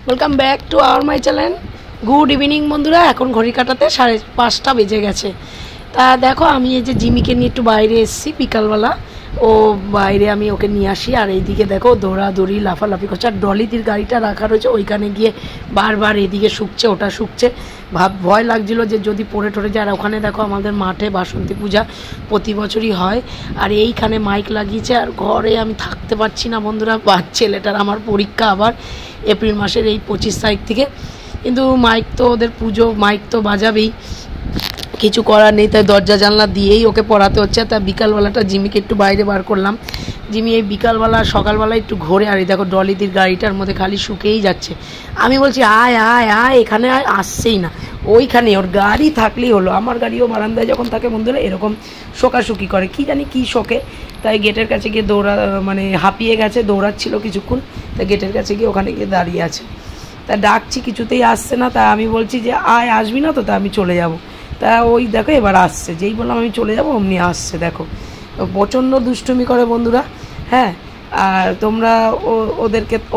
Welcome back to our my channel. Good evening বন্ধুরা, এখন ঘড়ি কাটাতে 5:30 বেজে গেছে। তা দেখো আমি এই যে জিমিকে নিয়ে একটু বাইরে এসেছি বিকালবেলা। ও বাইরে আমি ওকে নিয়ে আসি, আর এইদিকে দেখো দৌড়াদৌড়ি লাফালাফি করছে। আর ডলিদির গাড়িটা রাখা রয়েছে ওইখানে গিয়ে বারবার এদিকে শুকছে ওটা শুকছে। ভয় লাগছিল যে যদি পড়ে টরে যায়। আর ওখানে দেখো আমাদের মাঠে বাসন্তী পূজা প্রতি বছরই হয়, আর এইখানে মাইক লাগিয়েছে। আর ঘরে আমি থাকতে পারছি না বন্ধুরা, ছেলেটার আমার পরীক্ষা আবার এপ্রিল মাসের এই 25 তারিখ থেকে। কিন্তু মাইক তো ওদের পুজো, মাইক তো বাজাবেই, কিছু করার নেই। তাই দরজা জানলা দিয়েই ওকে পড়াতে হচ্ছে। তা বিকালবেলাটা জিমিকে একটু বাইরে বার করলাম। জিমি এই বিকালবেলা সকালবেলা একটু ঘোরে। আর এই দেখো ডলিদির গাড়িটার মধ্যে খালি শুকেই যাচ্ছে। আমি বলছি আয় আয় আয়, এখানে আয়, আসছেই না। ওইখানে ওর গাড়ি থাকলেই হলো। আমার গাড়িও বারান্দায় যখন থাকে বন্ধুরা এরকম শোকাশুকি করে, কি জানি কি শোকে। তাই গেটের কাছে গিয়ে হাঁপিয়ে গেছে, দৌড়াচ্ছিল কিছুক্ষণ। তাই গেটের কাছে গিয়ে ওখানে গিয়ে দাঁড়িয়ে আছে। তা ডাকছি কিছুতেই আসছে না। তা আমি বলছি যে আয়, আসবি না তো? তা আমি চলে যাব। তা ওই দেখো এবার আসছে, যেই বললাম আমি চলে যাব অমনি আসছে। দেখো প্রচণ্ড দুষ্টুমি করে বন্ধুরা। হ্যাঁ, আর তোমরা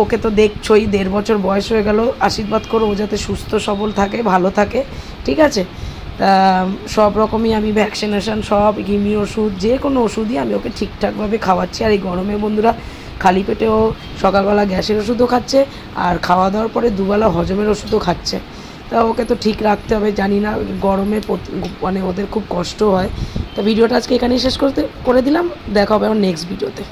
ওকে তো দেখছোই, 1.5 বছর বয়স হয়ে গেল। আশীর্বাদ করো ও যাতে সুস্থ সবল থাকে, ভালো থাকে, ঠিক আছে? তা সব রকমই আমি ভ্যাকসিনেশান, সব কিমি ওষুধ, যে কোনো ওষুধই আমি ওকে ঠিকঠাকভাবে খাওয়াচ্ছি। আর এই গরমে বন্ধুরা খালি পেটেও সকালবেলা গ্যাসের ওষুধও খাচ্ছে, আর খাওয়া দাওয়ার পরে দুবেলা হজমের ওষুধও খাচ্ছে। তা ওকে তো ঠিক রাখতে হবে। জানি না গরমে মানে ওদের খুব কষ্ট হয়। তা ভিডিওটা আজকে এখানেই শেষ করে দিলাম। দেখা হবে আমার নেক্সট ভিডিওতে।